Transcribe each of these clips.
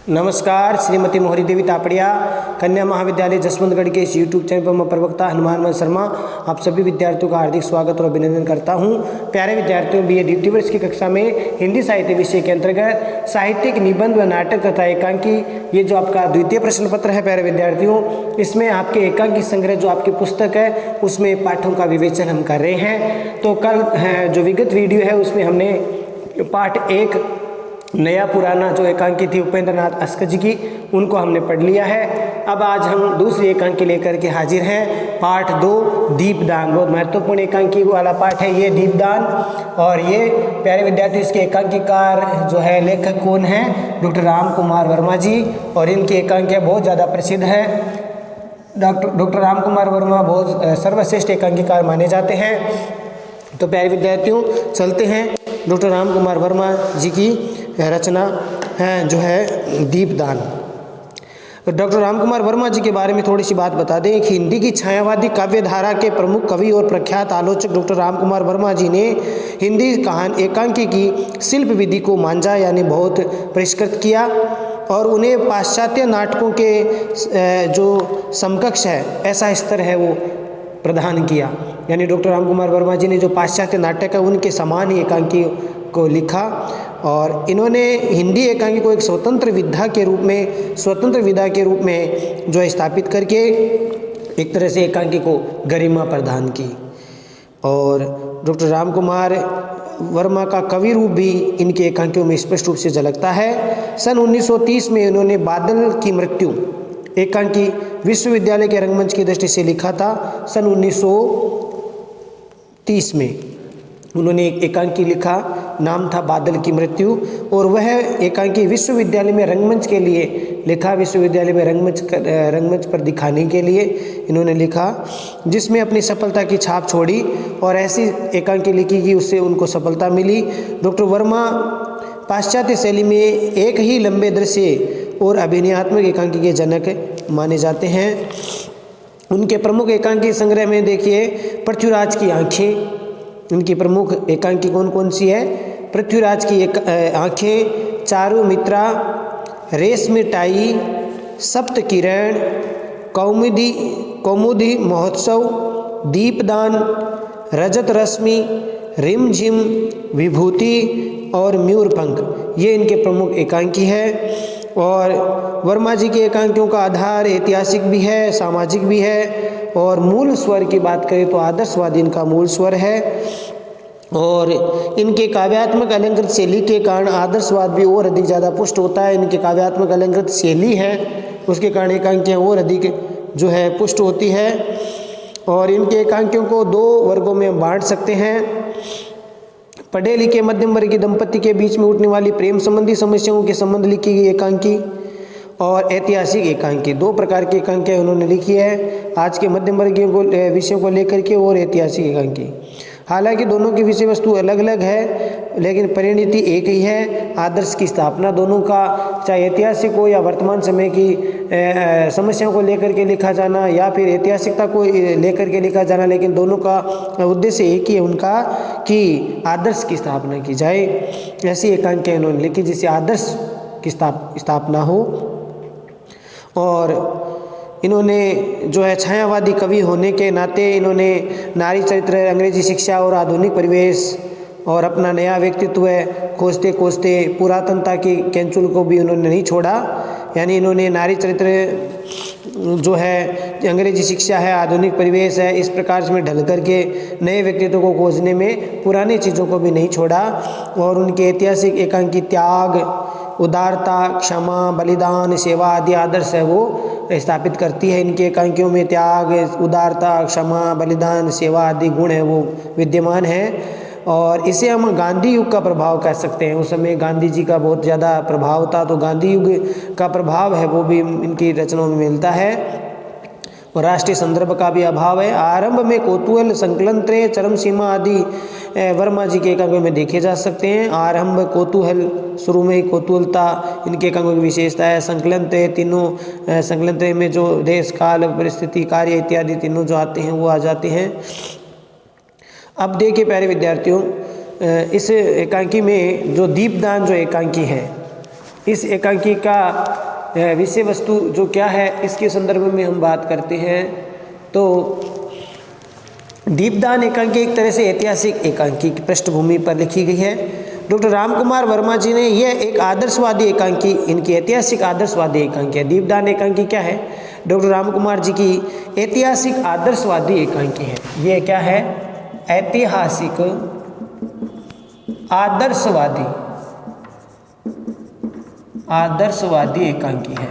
नमस्कार। श्रीमती मोहरी देवी तापड़िया कन्या महाविद्यालय जसवंतगढ़ के इस यूट्यूब चैनल पर मैं प्रवक्ता हनुमान शर्मा आप सभी विद्यार्थियों का हार्दिक स्वागत और अभिनंदन करता हूं। प्यारे विद्यार्थियों, बीए द्वितीय वर्ष की कक्षा में हिंदी साहित्य विषय के अंतर्गत साहित्यिक, निबंध व नाटक तथा एकांकी, ये जो आपका द्वितीय प्रश्न पत्र है प्यारे विद्यार्थियों, इसमें आपके एकांकी संग्रह जो आपकी पुस्तक है उसमें पाठों का विवेचन हम कर रहे हैं। तो कल जो विगत वीडियो है उसमें हमने पाठ 1 नया पुराना जो एकांकी थी उपेंद्र नाथ अस्कर जी की, उनको हमने पढ़ लिया है। अब आज हम दूसरी एकांकी लेकर के हाजिर हैं। पाठ 2 दीपदान, बहुत महत्वपूर्ण एकांकी वाला पाठ है ये दीपदान। और ये प्यारे विद्यार्थी, इसके एकांकीकार जो है लेखक कौन है? डॉक्टर राम कुमार वर्मा जी। और इनकी एकांकियाँ बहुत ज़्यादा प्रसिद्ध है। डॉक्टर राम कुमार वर्मा बहुत सर्वश्रेष्ठ एकांकीकार माने जाते हैं। तो प्यारे विद्यार्थियों, चलते हैं डॉक्टर राम कुमार वर्मा जी की रचना है जो है दीपदान। डॉक्टर राम कुमार वर्मा जी के बारे में थोड़ी सी बात बता दें कि हिंदी की छायावादी काव्य धारा के प्रमुख कवि और प्रख्यात आलोचक डॉक्टर राम कुमार वर्मा जी ने हिंदी एकांकी की शिल्प विधि को मांझा यानी बहुत परिष्कृत किया और उन्हें पाश्चात्य नाटकों के जो समकक्ष है ऐसा स्तर है वो प्रदान किया। यानी डॉक्टर राम कुमार वर्मा जी ने जो पाश्चात्य नाटक है उनके समान ही एकांकी को लिखा और इन्होंने हिंदी एकांकी को एक स्वतंत्र विधा के रूप में जो है स्थापित करके एक तरह से एकांकी को गरिमा प्रदान की। और डॉक्टर राम कुमार वर्मा का कवि रूप भी इनके एकांकियों में स्पष्ट रूप से झलकता है। सन 1930 में इन्होंने बादल की मृत्यु एकांकी विश्वविद्यालय के रंगमंच की दृष्टि से लिखा था। सन 1930 में उन्होंने एक एकांकी लिखा, नाम था बादल की मृत्यु, और वह एकांकी विश्वविद्यालय में रंगमंच के लिए लिखा, विश्वविद्यालय में रंगमंच पर दिखाने के लिए इन्होंने लिखा, जिसमें अपनी सफलता की छाप छोड़ी और ऐसी एकांकी लिखी कि उससे उनको सफलता मिली। डॉक्टर वर्मा पाश्चात्य शैली में एक ही लंबे दृश्य और अभिनयात्मक एकांकी के जनक माने जाते हैं। उनके प्रमुख एकांकी संग्रह में देखिए पृथ्वीराज की आँखें, उनकी प्रमुख एकांकी कौन कौन सी है? पृथ्वीराज की आँखें, चारु मित्रा, रेशमी टाई, सप्त किरण, कौमुदी महोत्सव, दीपदान, रजत रश्मि, रिमझिम, विभूति और मयूरपंख, ये इनके प्रमुख एकांकी है। और वर्मा जी के एकांकियों का आधार ऐतिहासिक भी है, सामाजिक भी है। और मूल स्वर की बात करें तो आदर्शवादी इनका मूल स्वर है। और इनके काव्यात्मक अलंकृत शैली के कारण आदर्शवाद भी और अधिक ज़्यादा पुष्ट होता है। इनके काव्यात्मक अलंकृत शैली है उसके कारण एकांकियाँ और अधिक जो है पुष्ट होती है। और इनके एकांकियों को 2 वर्गों में बांट सकते हैं। पढ़े लिखे मध्यम वर्गीय दंपति के बीच में उठने वाली प्रेम संबंधी समस्याओं के संबंध लिखी गई एकांकी और ऐतिहासिक एकांकी, 2 प्रकार की एकांकियाँ उन्होंने लिखी है, आज के मध्यम वर्गीय विषयों को लेकर के और ऐतिहासिक एकांकी। हालांकि दोनों की विषय वस्तु अलग अलग है लेकिन परिणति एक ही है, आदर्श की स्थापना दोनों का, चाहे ऐतिहासिक हो या वर्तमान समय की समस्याओं को लेकर के लिखा जाना या फिर ऐतिहासिकता को लेकर के लिखा जाना, लेकिन दोनों का उद्देश्य एक ही है उनका कि आदर्श की स्थापना की जाए। ऐसी एकांकियाँ इन्होंने लिखी जिससे आदर्श की स्थापना हो। और इन्होंने जो है छायावादी कवि होने के नाते इन्होंने नारी चरित्र, अंग्रेजी शिक्षा और आधुनिक परिवेश और अपना नया व्यक्तित्व खोजते खोजते पुरातनता की कैंचुल को भी उन्होंने नहीं छोड़ा। यानी इन्होंने नारी चरित्र जो है, अंग्रेजी शिक्षा है, आधुनिक परिवेश है, इस प्रकार से ढल करके नए व्यक्तित्व को खोजने में पुरानी चीज़ों को भी नहीं छोड़ा। और उनके ऐतिहासिक एकांकी त्याग, उदारता, क्षमा, बलिदान, सेवा आदि आदर्श है वो स्थापित करती है। इनके एकांकियों में त्याग, उदारता, क्षमा, बलिदान, सेवा आदि गुण है वो विद्यमान है। और इसे हम गांधी युग का प्रभाव कह सकते हैं। उस समय गांधी जी का बहुत ज़्यादा प्रभाव था, तो गांधी युग का प्रभाव है वो भी इनकी रचनाओं में मिलता है। और राष्ट्रीय संदर्भ का भी अभाव है। आरंभ में कौतूहल, संकलन त्रय, चरम सीमा आदि वर्मा जी के एकांकों में देखे जा सकते हैं। आरंभ, कौतूहल, शुरू में ही कौतूहलता इनके एकांकों की विशेषता है। संकलन त्रय, तीनों संकलन त्रय में जो देश, काल, परिस्थिति, कार्य इत्यादि तीनों जो आते हैं वो आ जाते हैं। अब देखिए प्यारे विद्यार्थियों, इस एकांकी में जो दीपदान जो एकांकी है इस एकांकी का विषय वस्तु जो क्या है इसके संदर्भ में हम बात करते हैं तो दीपदान एकांकी एक तरह से ऐतिहासिक एकांकी की पृष्ठभूमि पर लिखी गई है। डॉक्टर रामकुमार वर्मा जी ने यह एक आदर्शवादी एकांकी, इनकी ऐतिहासिक आदर्शवादी एकांकी है। दीपदान एकांकी क्या है? डॉक्टर रामकुमार जी की ऐतिहासिक आदर्शवादी एकांकी है। यह क्या है? ऐतिहासिक आदर्शवादी एकांकी है।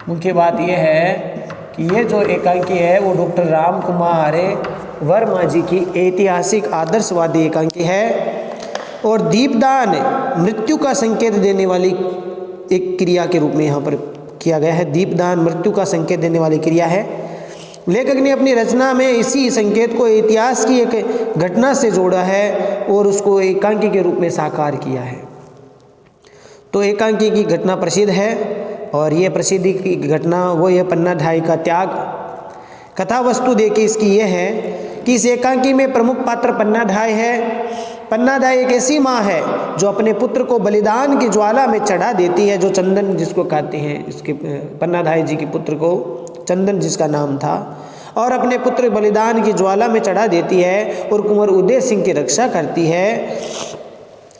मुख्य बात यह है कि ये जो एकांकी है वो डॉक्टर रामकुमार वर्मा जी की ऐतिहासिक आदर्शवादी एकांकी है। और दीपदान मृत्यु का संकेत देने वाली एक क्रिया के रूप में यहाँ पर किया गया है। दीपदान मृत्यु का संकेत देने वाली क्रिया है। लेखक ने अपनी रचना में इसी संकेत को इतिहास की एक घटना से जोड़ा है और उसको एकांकी के रूप में साकार किया है। तो एकांकी की घटना प्रसिद्ध है और ये प्रसिद्धि की घटना वो ये पन्नाधाय का त्याग। कथा वस्तु देखिए इसकी यह है कि इस एकांकी में प्रमुख पात्र पन्नाधाय है। पन्नाधाय एक ऐसी माँ है जो अपने पुत्र को बलिदान की ज्वाला में चढ़ा देती है, जो चंदन जिसको कहते हैं, इसके पन्नाधाय जी के पुत्र को चंदन जिसका नाम था, और अपने पुत्र बलिदान की ज्वाला में चढ़ा देती है और कुंवर उदय सिंह की रक्षा करती है।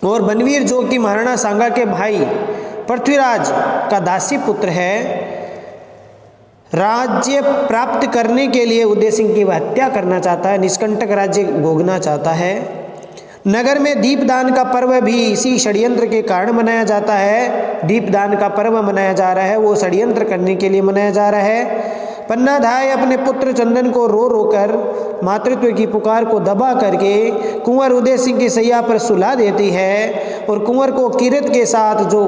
और बनवीर जो कि महाराणा सांगा के भाई पृथ्वीराज का दासी पुत्र है, राज्य प्राप्त करने के लिए उदय सिंह की हत्या करना चाहता है, निष्कंटक राज्य भोगना चाहता है। नगर में दीपदान का पर्व भी इसी षड्यंत्र के कारण मनाया जाता है। दीपदान का पर्व मनाया जा रहा है वो षड्यंत्र करने के लिए मनाया जा रहा है। पन्नाधाय अपने पुत्र चंदन को रो रो कर मातृत्व की पुकार को दबा करके कुंवर उदय सिंह की सैया पर सुला देती है और कुंवर को कीरत के साथ जो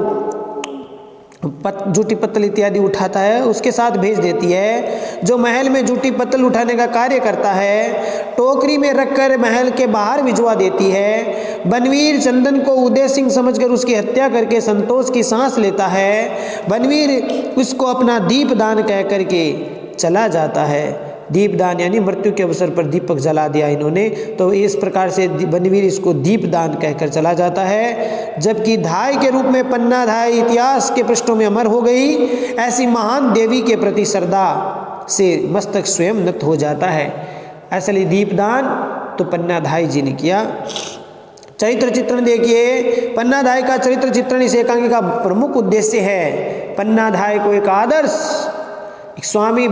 जूठी पत्तल इत्यादि उठाता है उसके साथ भेज देती है, जो महल में जूठी पत्तल उठाने का कार्य करता है। टोकरी में रखकर महल के बाहर भिजवा देती है। बनवीर चंदन को उदय सिंह समझकर उसकी हत्या करके संतोष की सांस लेता है। बनवीर उसको अपना दीपदान कह करके चला जाता है। दीपदान यानी मृत्यु के अवसर पर दीपक जला दिया इन्होंने, तो इस प्रकार से बनवीर इसको दीपदान कहकर चला जाता है। जबकि धाय के रूप में पन्नाधाय इतिहास के पृष्ठों में अमर हो गई। ऐसी महान देवी के प्रति श्रद्धा से मस्तक स्वयं नत हो जाता है। असली दीपदान तो पन्नाधाय जी ने किया। चरित्र चित्रण देखिए, पन्नाधाय का चरित्र चित्रण इस एकांकी का प्रमुख उद्देश्य है। पन्नाधाय को एक आदर्श, एक स्वामी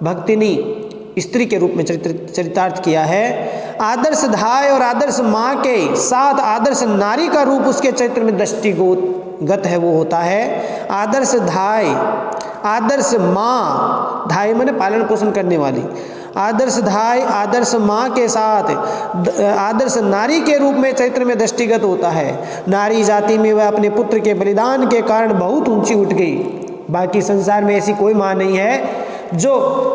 भक्तिनी स्त्री के रूप में चरितार्थ किया है। आदर्श धाय और आदर्श माँ के साथ आदर्श नारी का रूप उसके चरित्र में दृष्टिगत है, वो होता है आदर्श धाय, आदर्श माँ, धाय माने पालन पोषण करने वाली, आदर्श धाय आदर्श माँ के साथ आदर्श नारी के रूप में चरित्र में दृष्टिगत होता है। नारी जाति में वह अपने पुत्र के बलिदान के कारण बहुत ऊंची उठ गई। बाकी संसार में ऐसी कोई माँ नहीं है जो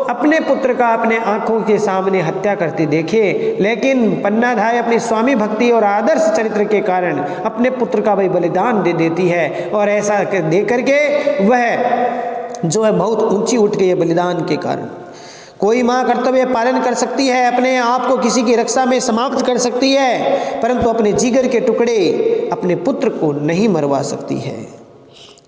अपने पुत्र का अपने आंखों के सामने हत्या करते देखे, लेकिन पन्नाधाय अपनी स्वामी भक्ति और आदर्श चरित्र के कारण अपने पुत्र का भाई बलिदान दे देती है। और ऐसा दे करके वह जो है बहुत ऊंची उठ गई है बलिदान के कारण। कोई माँ कर्तव्य पालन कर सकती है, अपने आप को किसी की रक्षा में समाप्त कर सकती है, परंतु अपने जिगर के टुकड़े अपने पुत्र को नहीं मरवा सकती है,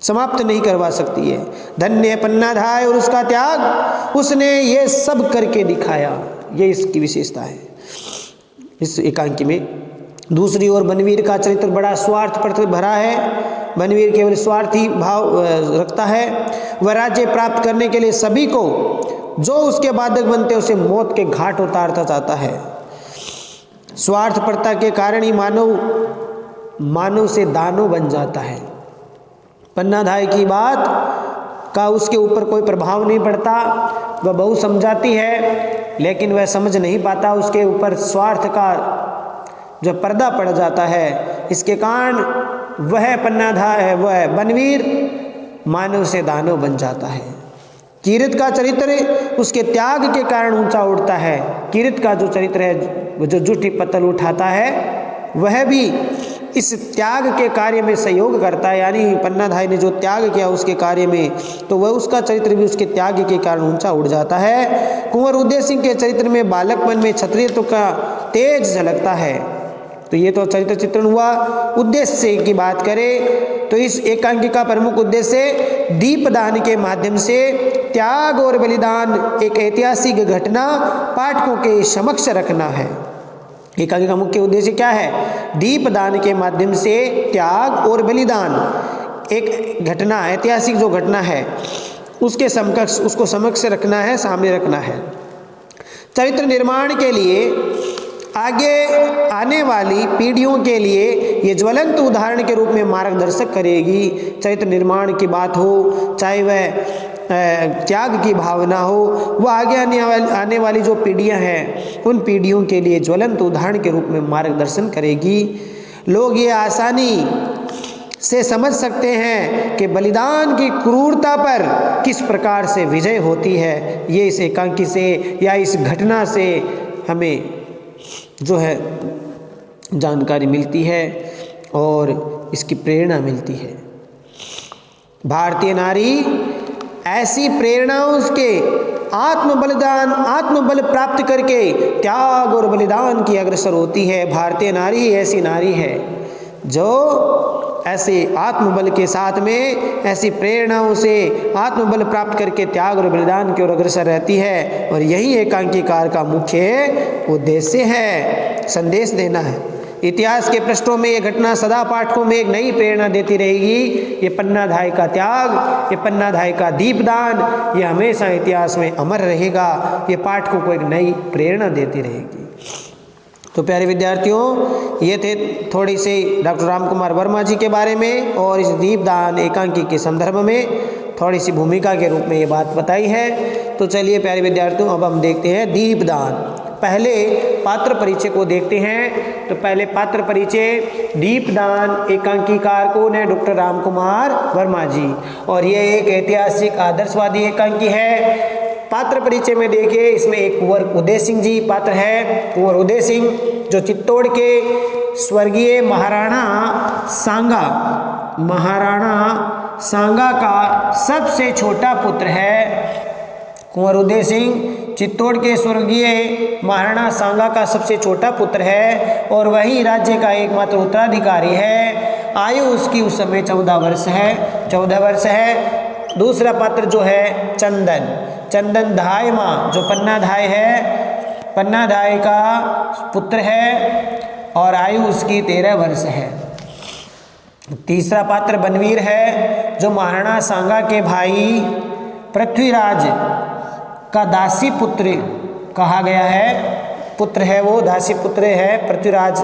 समाप्त नहीं करवा सकती है। धन्य पन्नाधाय और उसका त्याग, उसने ये सब करके दिखाया। ये इसकी विशेषता है इस एकांकी में। दूसरी ओर बनवीर का चरित्र बड़ा स्वार्थ पर भरा है। बनवीर केवल स्वार्थी भाव रखता है। वह राज्य प्राप्त करने के लिए सभी को जो उसके बाधक बनते उसे मौत के घाट उतारता चाहता है। स्वार्थपरता के कारण ही मानव से दानव बन जाता है। पन्नाधाय की बात का उसके ऊपर कोई प्रभाव नहीं पड़ता। वह बहुत समझाती है लेकिन वह समझ नहीं पाता, उसके ऊपर स्वार्थ का जो पर्दा पड़ जाता है। इसके कारण वह पन्नाधाय, वह बनवीर मानव से दानव बन जाता है। कीरत का चरित्र उसके त्याग के कारण ऊंचा उठता है। कीरत का जो चरित्र है, जो जूठी पत्तल उठाता है, वह भी इस त्याग के कार्य में सहयोग करता है। यानी पन्नाधाय ने जो त्याग किया उसके कार्य में, तो वह उसका चरित्र भी उसके त्याग के कारण ऊंचा उठ जाता है। कुंवर उदय सिंह के चरित्र में बालकपन में क्षत्रियत्व का तेज झलकता है। तो ये तो चरित्र चित्रण हुआ। उद्देश्य की बात करें तो इस एकांकी का प्रमुख उद्देश्य दीपदान के माध्यम से त्याग और बलिदान एक ऐतिहासिक घटना पाठकों के समक्ष रखना है। एकांकी का मुख्य उद्देश्य क्या है? दीपदान के माध्यम से त्याग और बलिदान एक घटना, ऐतिहासिक जो घटना है उसके समकक्ष, उसको समक्ष रखना है, सामने रखना है। चरित्र निर्माण के लिए आगे आने वाली पीढ़ियों के लिए ये ज्वलंत उदाहरण के रूप में मार्गदर्शक करेगी। चरित्र निर्माण की बात हो, चाहे वह त्याग की भावना हो, वह आगे आने वाली जो पीढ़ियां हैं उन पीढ़ियों के लिए ज्वलंत उदाहरण के रूप में मार्गदर्शन करेगी। लोग ये आसानी से समझ सकते हैं कि बलिदान की क्रूरता पर किस प्रकार से विजय होती है। ये इस एकांकी से या इस घटना से हमें जो है जानकारी मिलती है और इसकी प्रेरणा मिलती है। भारतीय नारी ऐसी प्रेरणाओं के आत्मबल प्राप्त करके त्याग और बलिदान की अग्रसर होती है। भारतीय नारी ऐसी नारी है जो ऐसे आत्मबल के साथ में ऐसी प्रेरणाओं से आत्मबल प्राप्त करके त्याग और बलिदान की ओर अग्रसर रहती है। और यही एकांकीकार का मुख्य उद्देश्य है, संदेश देना है। इतिहास के पृष्ठों में ये घटना सदा पाठकों में एक नई प्रेरणा देती रहेगी। ये पन्नाधाय का त्याग, ये पन्नाधाय का दीपदान, ये हमेशा इतिहास में अमर रहेगा। ये पाठकों को एक नई प्रेरणा देती रहेगी। तो प्यारे विद्यार्थियों, ये थे थोड़ी सी डॉक्टर राम कुमार वर्मा जी के बारे में और इस दीपदान एकांकी के संदर्भ में थोड़ी सी भूमिका के रूप में ये बात बताई है। तो चलिए प्यारे विद्यार्थियों, अब हम देखते हैं दीपदान। पहले पात्र परिचय को देखते हैं। तो पहले पात्र परिचय, दीपदान एकांकीकार कौन है? डॉक्टर राम कुमार वर्मा जी, और ये एक ऐतिहासिक आदर्शवादी एकांकी है। पात्र परिचय में देखिए, इसमें एक कुंवर उदय सिंह जी पात्र है। कुंवर उदय सिंह जो चित्तौड़ के स्वर्गीय महाराणा सांगा का सबसे छोटा पुत्र है। कुंवर उदय सिंह चित्तौड़ के स्वर्गीय महाराणा सांगा का सबसे छोटा पुत्र है और वही राज्य का एकमात्र उत्तराधिकारी है। आयु उसकी उस समय 14 वर्ष है। दूसरा पात्र जो है चंदन धाय माँ, जो पन्नाधाय है, पन्नाधाय का पुत्र है और आयु उसकी 13 वर्ष है। तीसरा पात्र बनवीर है, जो महाराणा सांगा के भाई पृथ्वीराज का दासी पुत्र कहा गया है। पुत्र है वो, दासी पुत्र है पृथ्वीराज,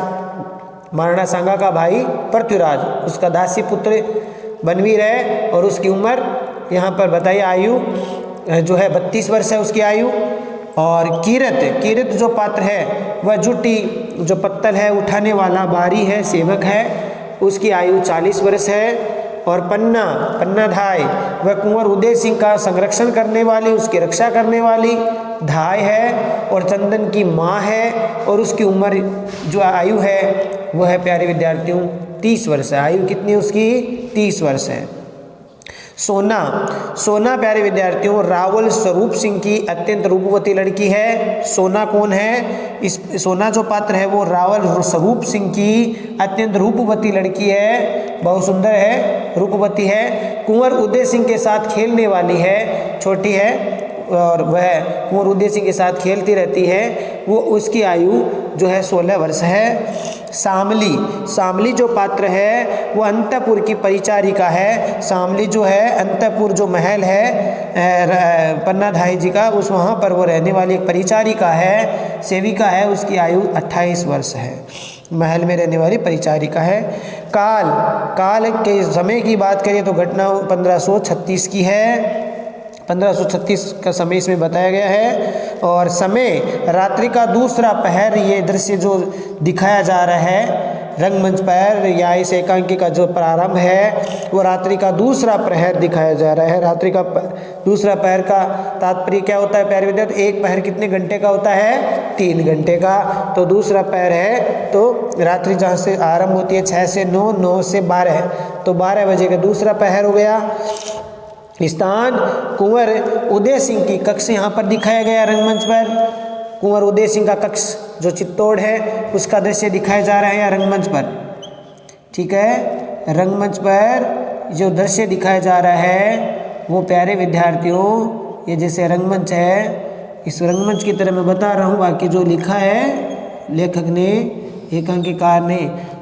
महाराणा सांगा का भाई पृथ्वीराज, उसका दासी पुत्र बनवीर है और उसकी उम्र यहाँ पर बताइए, आयु जो है 32 वर्ष है उसकी आयु। और कीरत जो पात्र है वह जुटी जो पत्तल है उठाने वाला बारी है, सेवक है, उसकी आयु 40 वर्ष है। और पन्नाधाय वह कुंवर उदय सिंह का संरक्षण करने वाली, उसकी रक्षा करने वाली धाय है और चंदन की माँ है और उसकी उम्र जो आयु है वह है प्यारे विद्यार्थियों 30 वर्ष है। आयु कितनी उसकी? 30 वर्ष है। सोना प्यारे विद्यार्थियों रावल स्वरूप सिंह की अत्यंत रूपवती लड़की है। सोना कौन है? इस सोना जो पात्र है वो रावल स्वरूप सिंह की अत्यंत रूपवती लड़की है, बहुत सुंदर है, रूपवती है। कुंवर उदय सिंह के साथ खेलने वाली है, छोटी है और वह कुंवर उदय सिंह के साथ खेलती रहती है। वो उसकी आयु जो है 16 वर्ष है। शामली जो पात्र है वो अंतपुर की परिचारिका है। शामली जो है अंतपुर जो महल है पन्नाधाय जी का, उस वहाँ पर वो रहने वाली एक परिचारिका है, सेविका है। उसकी आयु 28 वर्ष है, महल में रहने वाली परिचारिका है। काल के समय की बात करें तो घटना 1536 की है। 1536 का समय इसमें बताया गया है। और समय रात्रि का दूसरा पहर, ये दृश्य जो दिखाया जा रहा है रंगमंच पर या इस एकांकी का जो प्रारंभ है वो रात्रि का दूसरा प्रहर दिखाया जा रहा है। रात्रि का दूसरा पहर का तात्पर्य क्या होता है प्यारे विद्यार्थी? एक पहर कितने घंटे का होता है? 3 घंटे का। तो दूसरा पहर है तो रात्रि जहाँ से आरंभ होती है 6 से 9, 9 से 12, तो 12 बजे का दूसरा पहर हो गया। स्थान कुंवर उदय सिंह की कक्ष यहाँ पर दिखाया गया रंगमंच पर। कुंवर उदय सिंह का कक्ष जो चित्तौड़ है उसका दृश्य दिखाया जा रहा है यहाँ रंगमंच पर, ठीक है। रंगमंच पर जो दृश्य दिखाया जा रहा है वो प्यारे विद्यार्थियों, ये जैसे रंगमंच है, इस रंगमंच की तरह मैं बता रहा हूँ, बाकी जो लिखा है लेखक ने, एकांकीकार ने,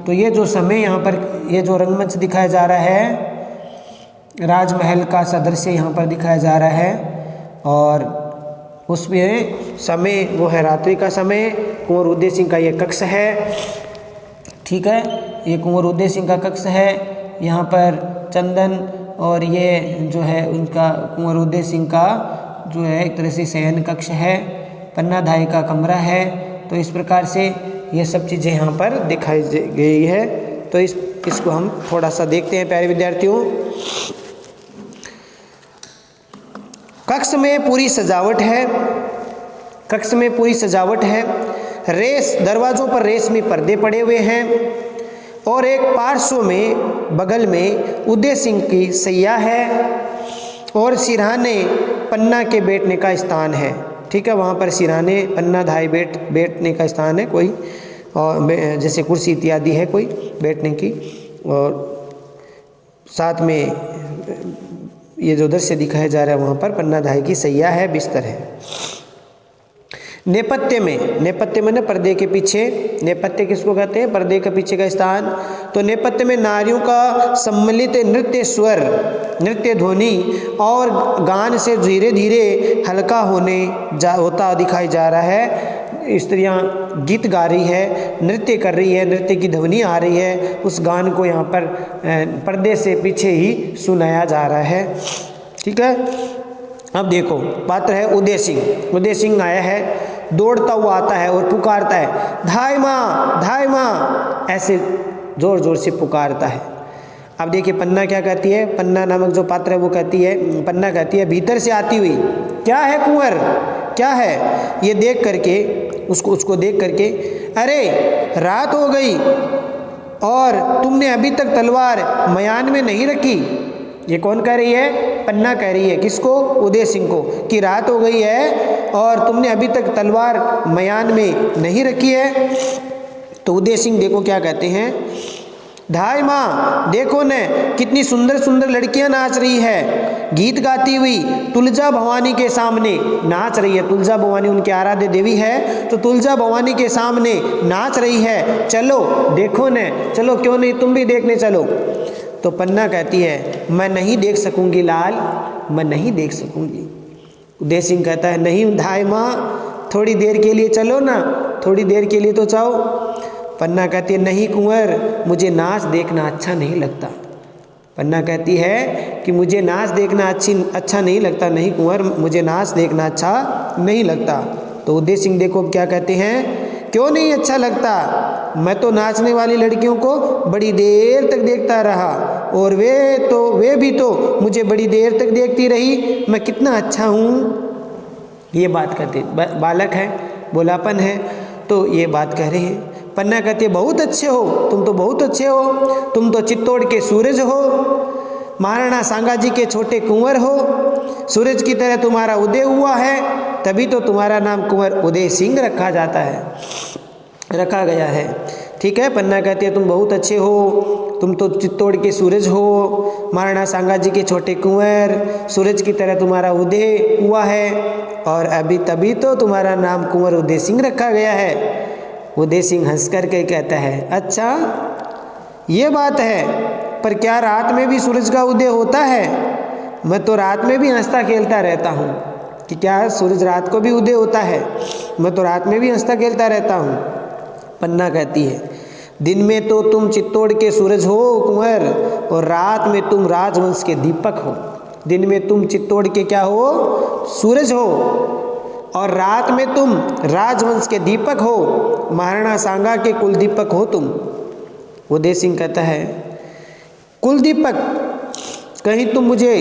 तो ये जो समय यहाँ पर ये जो रंगमंच दिखाया जा रहा है, राजमहल का सदृश्य यहाँ पर दिखाया जा रहा है और उसमें समय वो है रात्रि का समय। कुंवर उदय सिंह का ये कक्ष है, ठीक है, ये कुंवर उदय सिंह का कक्ष है। यहाँ पर चंदन और ये जो है उनका कुंवर उदय सिंह का जो है एक तरह से शयन कक्ष है, पन्नाधाय का कमरा है। तो इस प्रकार से ये सब चीज़ें यहाँ पर दिखाई गई है। तो इसको हम थोड़ा सा देखते हैं प्यारे विद्यार्थियों। कक्ष में पूरी सजावट है, कक्ष में पूरी सजावट है। रेस दरवाज़ों पर रेशमी पर्दे पड़े हुए हैं और एक पार्श्व में बगल में उदय सिंह की सैया है और सिरहाने पन्ना के बैठने का स्थान है, ठीक है। वहाँ पर सिरहाने पन्नाधाय बैठने का स्थान है कोई, और जैसे कुर्सी इत्यादि है कोई बैठने की, और साथ में ये जो दृश्य दिखाया जा रहा है वहाँ पर पन्नाधाय की सैया है, बिस्तर है। नेपथ्य में ना पर्दे के पीछे, नेपथ्य किसको कहते हैं? पर्दे के पीछे का स्थान। तो नेपथ्य में नारियों का सम्मिलित नृत्य स्वर, नृत्य ध्वनि और गान से धीरे धीरे हल्का होता दिखाई जा रहा है। स्त्रियां गीत गा रही है, नृत्य कर रही है, नृत्य की ध्वनि आ रही है, उस गान को यहाँ पर पर्दे से पीछे ही सुनाया जा रहा है, ठीक है। अब देखो, पात्र है उदय सिंह। उदय सिंह आया है, दौड़ता हुआ आता है और पुकारता है, धाय माँ, ऐसे जोर जोर से पुकारता है। अब देखिए पन्ना क्या कहती है, पन्ना नामक जो पात्र है वो कहती है, पन्ना कहती है भीतर से आती हुई, क्या है कुंवर, क्या है? ये देख करके उसको देख करके, अरे रात हो गई और तुमने अभी तक तलवार मयान में नहीं रखी। ये कौन कह रही है? पन्ना कह रही है। किसको? उदय सिंह को, कि रात हो गई है और तुमने अभी तक तलवार मयान में नहीं रखी है। तो उदय सिंह देखो क्या कहते हैं, धाय माँ देखो न कितनी सुंदर सुंदर लड़कियां नाच रही है, गीत गाती हुई तुलजा भवानी के सामने नाच रही है। तुलजा भवानी उनकी आराध्य देवी है, तो तुलजा भवानी के सामने नाच रही है, चलो देखो न, चलो क्यों नहीं तुम भी देखने चलो। तो पन्ना कहती है मैं नहीं देख सकूंगी लाल, मैं नहीं देख सकूंगी। उदय सिंह कहता है नहीं धाय माँ, थोड़ी देर के लिए चलो ना, थोड़ी देर के लिए तो जाओ। पन्ना कहती है नहीं कुंवर, मुझे नाच देखना अच्छा नहीं लगता। पन्ना कहती है कि मुझे नाच देखना अच्छा नहीं लगता। नहीं कुंवर, मुझे नाच देखना अच्छा नहीं लगता। तो उदय सिंह देखो क्या कहते हैं, क्यों नहीं अच्छा लगता? मैं तो नाचने वाली लड़कियों को बड़ी देर तक देखता रहा और वे भी तो मुझे बड़ी देर तक देखती रही, मैं कितना अच्छा हूँ। ये बात कहते, बालक है, बोलापन है, तो ये बात कह रहे हैं। पन्ना कहती है बहुत अच्छे हो, तुम तो बहुत अच्छे हो, तुम तो चित्तौड़ के सूरज हो, महाराणा सांगा जी के छोटे कुंवर हो, सूरज की तरह तुम्हारा उदय हुआ है, तभी तो तुम्हारा नाम कुंवर उदय सिंह रखा गया है, ठीक है। पन्ना कहती है तुम बहुत अच्छे हो, तुम तो चित्तौड़ के सूरज हो, महाराणा सांगा जी के छोटे कुंवर, सूरज की तरह तुम्हारा उदय हुआ है और तभी तो तुम्हारा नाम कुंवर उदय सिंह रखा गया है। उदय सिंह हंस कर के कहता है अच्छा ये बात है, पर क्या रात में भी सूरज का उदय होता है? मैं तो रात में भी हंसता खेलता रहता हूँ। कि क्या सूरज रात को भी उदय होता है? मैं तो रात में भी हंसता खेलता रहता हूँ। पन्ना कहती है दिन में तो तुम चित्तौड़ के सूरज हो कुंवर, और रात में तुम राजवंश के दीपक हो। दिन में तुम चित्तौड़ के क्या हो? सूरज हो, और रात में तुम राजवंश के दीपक हो, महाराणा सांगा के कुल दीपक हो तुम। उदय सिंह कहता है कुल दीपक, कहीं तुम मुझे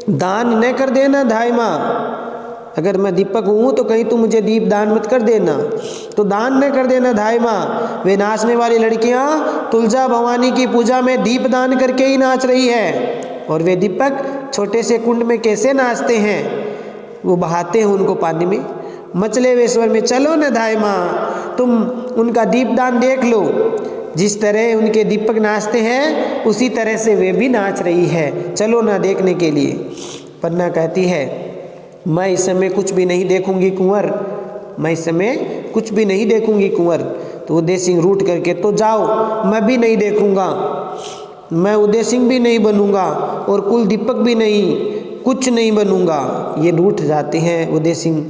दान न कर देना धाय माँ, अगर मैं दीपक हूँ तो कहीं तुम मुझे दीप दान मत कर देना। तो दान न कर देना धाय माँ, वे नाचने वाली लड़कियाँ तुलजा भवानी की पूजा में दीप दान करके ही नाच रही है, और वे दीपक छोटे से कुंड में कैसे नाचते हैं, वो बहाते हैं उनको पानी में, मचले हुए स्वर में। चलो न धाय माँ, तुम उनका दीपदान देख लो, जिस तरह उनके दीपक नाचते हैं उसी तरह से वे भी नाच रही है, चलो ना देखने के लिए। पन्ना कहती है मैं इस समय कुछ भी नहीं देखूंगी कुंवर, मैं इस समय कुछ भी नहीं देखूंगी कुंवर। तो उदय सिंह रूठ करके तो जाओ, मैं भी नहीं देखूंगा, मैं उदय सिंह भी नहीं बनूंगा और कुल दीपक भी नहीं, कुछ नहीं बनूंगा। ये रूठ जाते हैं, उदय सिंह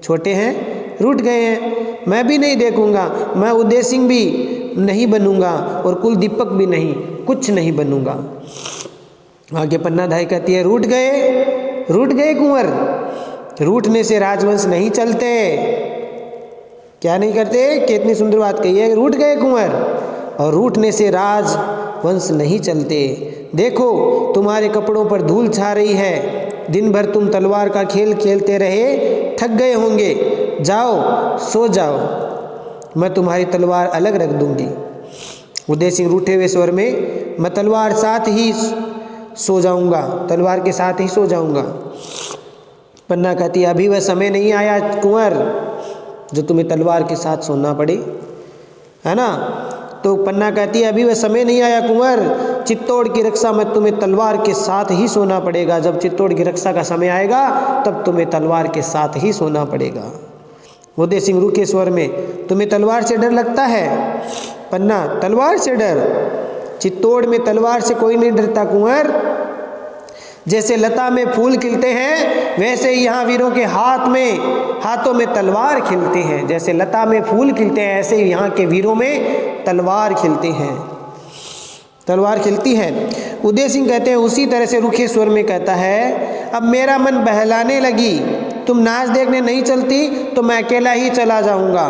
छोटे हैं, रूठ गए हैं। मैं भी नहीं देखूंगा, मैं उदय सिंह भी नहीं बनूंगा और कुल दीपक भी नहीं, कुछ नहीं बनूंगा। आगे पन्नाधाय कहती है रूठ गए कुंवर, रूठने से राजवंश नहीं चलते। क्या नहीं करते? कितनी सुंदर बात कही है, रूठ गए कुंवर, और रूठने से राजवंश नहीं चलते। देखो तुम्हारे कपड़ों पर धूल छा रही है, दिन भर तुम तलवार का खेल खेलते रहे, थक गए होंगे, जाओ सो जाओ, मैं तुम्हारी तलवार अलग रख दूंगी। उदय सिंह रूठे हुए स्वर में मैं तलवार साथ ही सो जाऊंगा, तलवार के साथ ही सो जाऊंगा। पन्ना कहती है अभी वह समय नहीं आया कुंवर जो तुम्हें तलवार के साथ सोना पड़े, है ना। तो पन्ना कहती है अभी वह समय नहीं आया कुंवर, चित्तौड़ की रक्षा में तुम्हें तलवार के साथ ही सोना पड़ेगा। जब चित्तौड़ की रक्षा का समय आएगा तब तुम्हें तलवार के साथ ही सोना पड़ेगा। उदय सिंह रूखे स्वर में तुम्हें तलवार से डर लगता है? पन्ना तलवार से डर? चित्तौड़ में तलवार से कोई नहीं डरता कुंवर। जैसे लता में फूल खिलते हैं वैसे ही यहाँ वीरों के हाथों में तलवार खिलते हैं। जैसे लता में फूल खिलते हैं ऐसे ही यहाँ के वीरों में तलवार खिलते हैं, तलवार खिलती है। उदय सिंह कहते हैं उसी तरह से रूखे स्वर में कहता है अब मेरा मन बहलाने लगी, तुम नाच देखने नहीं चलती तो मैं अकेला ही चला जाऊंगा।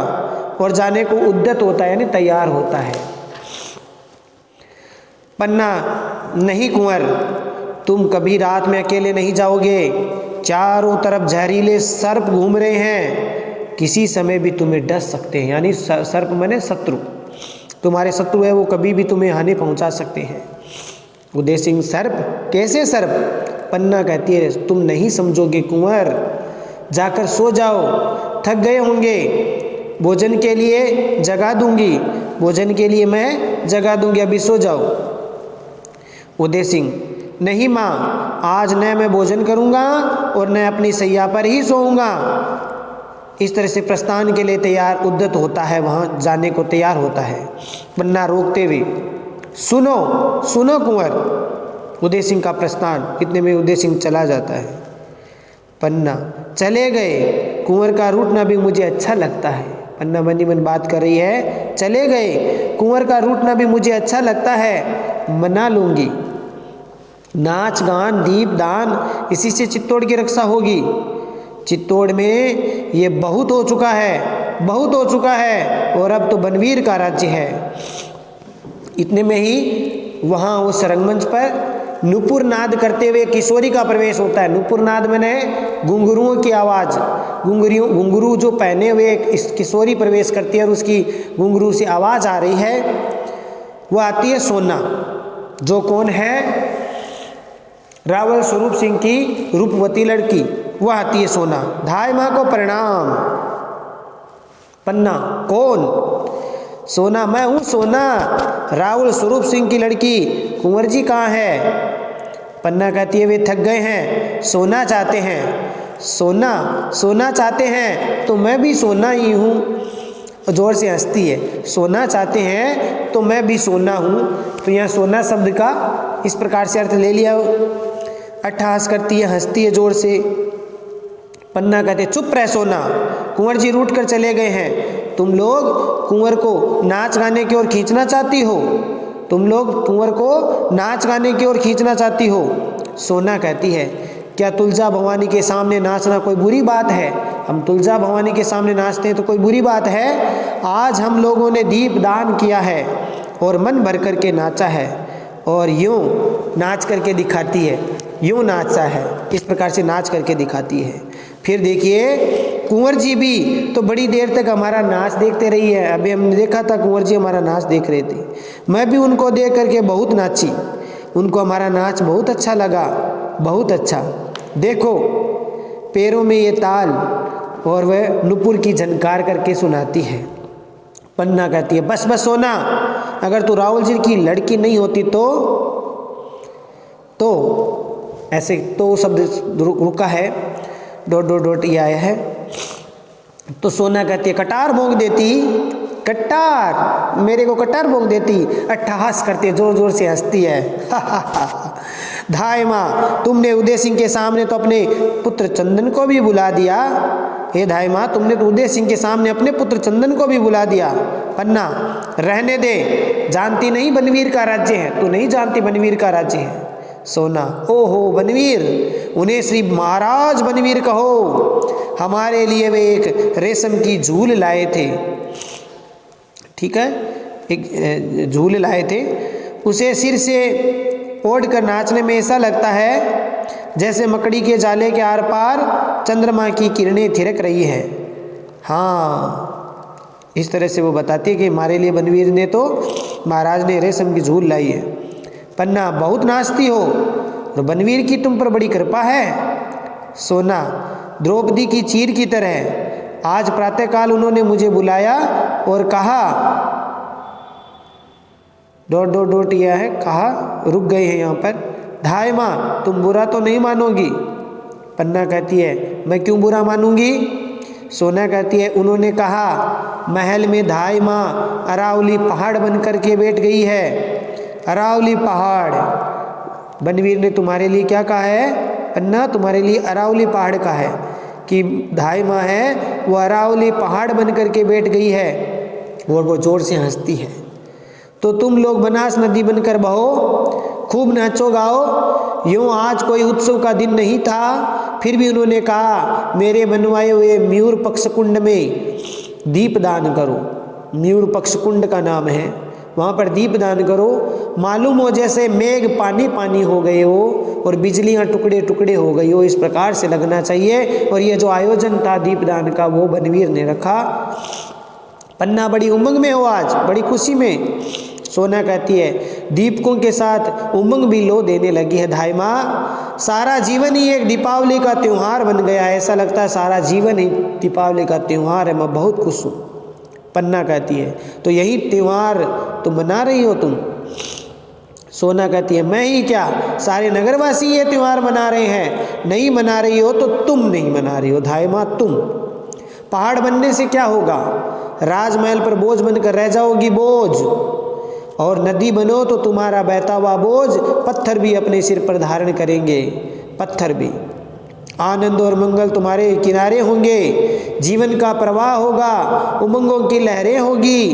और जाने को उद्यत होता है यानी तैयार होता है। पन्ना नहीं कुंवर, तुम कभी रात में अकेले नहीं जाओगे, चारों तरफ जहरीले सर्प घूम रहे हैं, किसी समय भी तुम्हें डस सकते हैं। यानी सर्प माने शत्रु, तुम्हारे शत्रु है वो कभी भी तुम्हें हानि पहुंचा सकते हैं। उदय सिंह सर्प? कैसे सर्प? पन्ना कहती है तुम नहीं समझोगे कुंवर, जाकर सो जाओ, थक गए होंगे, भोजन के लिए जगा दूंगी, भोजन के लिए मैं जगा दूंगी, अभी सो जाओ। उदय सिंह नहीं माँ, आज न मैं भोजन करूँगा और न अपनी सैया पर ही सोऊंगा। इस तरह से प्रस्थान के लिए तैयार उद्यत होता है, वहाँ जाने को तैयार होता है। पन्ना रोकते हुए सुनो सुनो कुंवर, उदय सिंह का प्रस्थान। इतने में उदय सिंह चला जाता है। पन्ना चले गए, कुंवर का रूठना भी मुझे अच्छा लगता है। पन्ना मनी मन बात कर रही है, चले गए, कुंवर का रूठना भी मुझे अच्छा लगता है, मना लूँगी। नाच गान दीप दान इसी से चित्तौड़ की रक्षा होगी। चित्तौड़ में ये बहुत हो चुका है, बहुत हो चुका है, और अब तो बनवीर का राज्य है। इतने में ही वहाँ उस रंगमंच पर नुपुर नाद करते हुए किशोरी का प्रवेश होता है। नुपुर नाद मैंने घुंघरुओं की आवाज़, घुंघरू जो पहने हुए इस किशोरी प्रवेश करती है और उसकी घुंघरू से आवाज़ आ रही है, वो आती है सोना, जो कौन है? रावल स्वरूप सिंह की रूपवती लड़की, वह आती है सोना। धाय माँ को प्रणाम। पन्ना कौन? सोना मैं हूँ सोना, रावल स्वरूप सिंह की लड़की। कुंवर जी कहाँ है? पन्ना कहती है वे थक गए हैं, सोना चाहते हैं। सोना चाहते हैं तो मैं भी सोना ही हूँ। जोर से हंसती है, सोना चाहते हैं तो मैं भी सोना हूँ। तो यहाँ सोना शब्द का इस प्रकार से अर्थ ले लिया। अट्ठहास करती है, हंसती है जोर से। पन्ना कहते चुप रह सोना, कुंवर जी रूठ कर चले गए हैं। तुम लोग कुंवर को नाच गाने की ओर खींचना चाहती हो, तुम लोग कुंवर को नाच गाने की ओर खींचना चाहती हो। सोना कहती है क्या तुलजा भवानी के सामने नाचना कोई बुरी बात है? हम तुलजा भवानी के सामने नाचते हैं तो कोई बुरी बात है? आज हम लोगों ने दीप दान किया है और मन भर करके नाचा है, और यूँ नाच करके दिखाती है, यूँ नाचा है, इस प्रकार से नाच करके दिखाती है। फिर देखिए कुंवर जी भी तो बड़ी देर तक हमारा नाच देखते रही है। अभी हमने देखा था कुंवर जी हमारा नाच देख रहे थे, मैं भी उनको देख करके बहुत नाची, उनको हमारा नाच बहुत अच्छा लगा, बहुत अच्छा। देखो पैरों में ये ताल, और वह नुपुर की झनकार करके सुनाती है। पन्ना कहती है बस बस सोना, अगर तू राहुल जी की लड़की नहीं होती तो ऐसे तो शब्द रुका है, डॉट डॉट डॉट ये आया है। तो सोना कहती है कटार भोंक देती, कटार मेरे को कटार भोंक देती, अट्ठहास करती है, जोर जोर से हंसती है। धाय माँ, तुमने उदय सिंह के सामने तो अपने पुत्र चंदन को भी बुला दिया। हे धाय माँ, तुमने तो उदय सिंह के सामने अपने पुत्र चंदन को भी बुला दिया। पन्ना, रहने दे, जानती नहीं बनवीर का राज्य है, तू नहीं जानती बनवीर का राज्य है। सोना, ओहो बनवीर, उन्हें श्री महाराज बनवीर कहो, हमारे लिए वे एक रेशम की झूल लाए थे। ठीक है, एक झूल लाए थे, उसे सिर से ओढ़ कर नाचने में ऐसा लगता है जैसे मकड़ी के जाले के आर पार चंद्रमा की किरणें थिरक रही है। हाँ, इस तरह से वो बताती है कि हमारे लिए बनवीर ने तो महाराज ने रेशम की झूल लाई है। पन्ना, बहुत नाचती हो, तो बनवीर की तुम पर बड़ी कृपा है। सोना, द्रौपदी की चीर की तरह आज प्रातःकाल उन्होंने मुझे बुलाया और कहा, डॉट डॉट डॉट यह है, कहा, रुक गए हैं यहाँ पर। धाय माँ, तुम बुरा तो नहीं मानोगी। पन्ना कहती है, मैं क्यों बुरा मानूंगी। सोना कहती है, उन्होंने कहा महल में धाय माँ अरावली पहाड़ बन कर के बैठ गई है। अरावली पहाड़, बनवीर ने तुम्हारे लिए क्या कहा है। पन्ना, तुम्हारे लिए अरावली पहाड़ का है कि धाय माँ है वो अरावली पहाड़ बन कर के बैठ गई है। और वो जोर से हंसती है। तो तुम लोग बनास नदी बनकर बहो, खूब नाचो गाओ। यूँ आज कोई उत्सव का दिन नहीं था, फिर भी उन्होंने कहा मेरे बनवाए हुए मयूर पक्षकुंड में दीपदान करो। मयूर पक्षकुंड का नाम है, वहाँ पर दीपदान करो। मालूम हो जैसे मेघ पानी पानी हो गए हो और बिजलियाँ टुकड़े टुकड़े हो गई हो, इस प्रकार से लगना चाहिए। और ये जो आयोजन था दीपदान का वो बनवीर ने रखा। पन्ना, बड़ी उमंग में हो आज, बड़ी खुशी में। सोना कहती है, दीपकों के साथ उमंग भी लो देने लगी है। धाय माँ, सारा जीवन ही एक दीपावली का त्यौहार बन गया है, ऐसा लगता है सारा जीवन ही दीपावली का त्यौहार है, मैं बहुत खुश हूँ। पन्ना कहती है, तो यही त्यौहार तुम मना रही हो तुम। सोना कहती है, मैं ही क्या, सारे नगरवासी ये त्यौहार मना रहे हैं। नहीं मना रही हो तो तुम नहीं मना रही हो। धाय माँ, तुम पहाड़ बनने से क्या होगा, राजमहल पर बोझ बनकर रह जाओगी, बोझ। और नदी बनो तो तुम्हारा बहता हुआ बोझ पत्थर भी अपने सिर पर धारण करेंगे, पत्थर भी। आनंद और मंगल तुम्हारे किनारे होंगे, जीवन का प्रवाह होगा, उमंगों की लहरें होगी।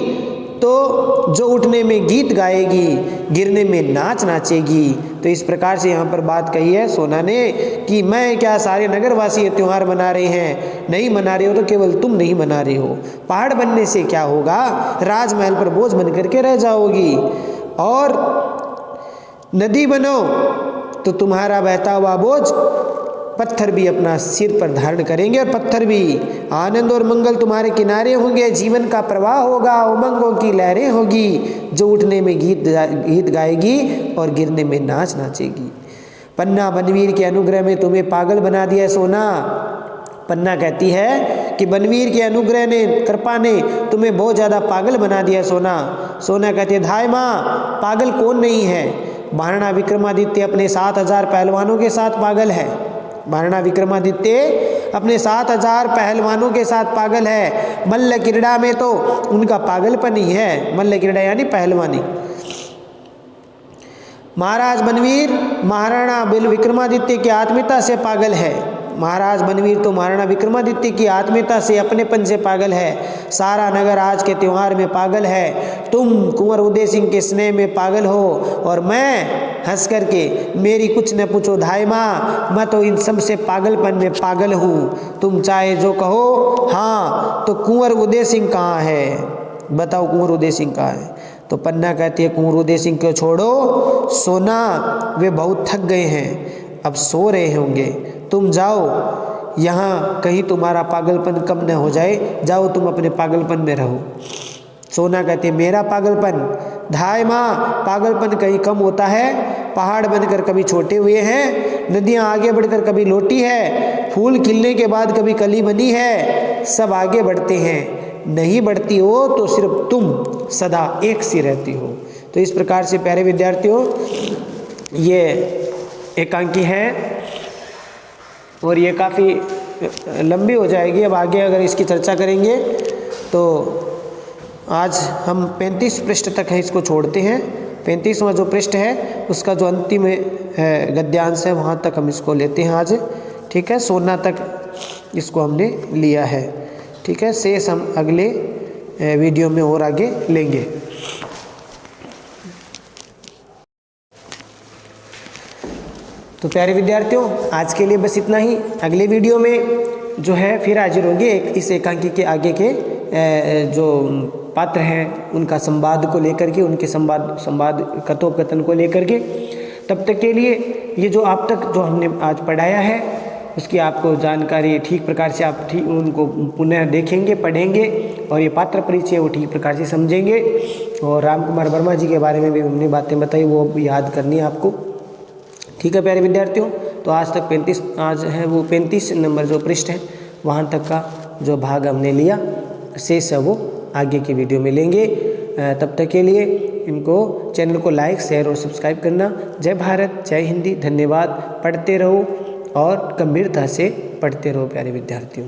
तो जो उठने में गीत गाएगी, गिरने में नाच नाचेगी। तो इस प्रकार से यहाँ पर बात कही है सोना ने कि मैं क्या, सारे नगरवासी ये त्यौहार मना रहे हैं। नहीं मना रहे हो तो केवल तुम नहीं मना रहे हो। पहाड़ बनने से क्या होगा, राजमहल पर बोझ बन करके रह जाओगी। और नदी बनो तो तुम्हारा बहता हुआ बोझ पत्थर भी अपना सिर पर धारण करेंगे, और पत्थर भी। आनंद और मंगल तुम्हारे किनारे होंगे, जीवन का प्रवाह होगा, उमंगों की लहरें होगी। जो उठने में गीत गाएगी और गिरने में नाच नाचेगी। पन्ना, बनवीर के अनुग्रह में तुम्हें पागल बना दिया है सोना। पन्ना कहती है कि बनवीर के अनुग्रह ने, कृपा ने तुम्हें बहुत ज़्यादा पागल बना दिया सोना। सोना कहती है, धाय माँ, पागल कौन नहीं है। महाराणा विक्रमादित्य अपने 7000 पहलवानों के साथ पागल है। महाराणा विक्रमादित्य अपने 7000 पहलवानों के साथ पागल है। मल्ल क्रीड़ा में तो उनका पागलपन ही है, मल्ल क्रीड़ा यानी पहलवानी। महाराज बनवीर महाराणा विक्रमादित्य की आत्मीयता से पागल है। महाराज बनवीर तो महाराणा विक्रमादित्य की आत्मीयता से, अपनेपन से पागल है। सारा नगर आज के त्यौहार में पागल है। तुम कुंवर उदय सिंह के स्नेह में पागल हो, और मैं हंस करके, मेरी कुछ न पूछो धाय माँ, मैं तो इन सब से पागलपन में पागल हूँ। तुम चाहे जो कहो। हाँ, तो कुंवर उदय सिंह कहाँ है, बताओ कुंवर उदय सिंह कहाँ है। तो पन्ना कहती है, कुंवर उदय सिंह को छोड़ो सोना, वे बहुत थक गए हैं, अब सो रहे होंगे। तुम जाओ, यहाँ कहीं तुम्हारा पागलपन कम न हो जाए, जाओ तुम अपने पागलपन में रहो। सोना कहती है, मेरा पागलपन। धाय माँ, पागलपन कहीं कम होता है। पहाड़ बनकर कभी छोटे हुए हैं, नदियाँ आगे बढ़कर कभी लौटी है, फूल खिलने के बाद कभी कली बनी है, सब आगे बढ़ते हैं। नहीं बढ़ती हो तो सिर्फ तुम सदा एक सी रहती हो। तो इस प्रकार से प्यारे विद्यार्थियों ये एकांकी है और ये काफ़ी लंबी हो जाएगी। अब आगे अगर इसकी चर्चा करेंगे तो आज हम 35 पृष्ठ तक है, इसको छोड़ते हैं। 35वां जो पृष्ठ है उसका जो अंतिम गद्यांश है वहाँ तक हम इसको लेते हैं आज। ठीक है, सोना तक इसको हमने लिया है। ठीक है, शेष हम अगले वीडियो में और आगे लेंगे। तो प्यारे विद्यार्थियों आज के लिए बस इतना ही। अगले वीडियो में जो है फिर हाजिर होंगे इस एकांकी के आगे के जो पात्र हैं उनका संवाद को लेकर के, उनके संवाद कथोपकथन को लेकर के। तब तक के लिए ये जो आप तक जो हमने आज पढ़ाया है उसकी आपको जानकारी ठीक प्रकार से आप ठीक उनको पुनः देखेंगे, पढ़ेंगे और ये पात्र परिचय वो ठीक प्रकार से समझेंगे। और राम कुमार वर्मा जी के बारे में भी हमने बातें बताई, वो याद करनी है आपको। ठीक है प्यारे विद्यार्थियों, तो आज तक 35 नंबर जो पृष्ठ है वहाँ तक का जो भाग हमने लिया, शेष है वो आगे की वीडियो में लेंगे। तब तक के लिए इनको चैनल को लाइक, शेयर और सब्सक्राइब करना। जय भारत, जय हिंदी, धन्यवाद। पढ़ते रहो और गंभीरता से पढ़ते रहो प्यारे विद्यार्थियों।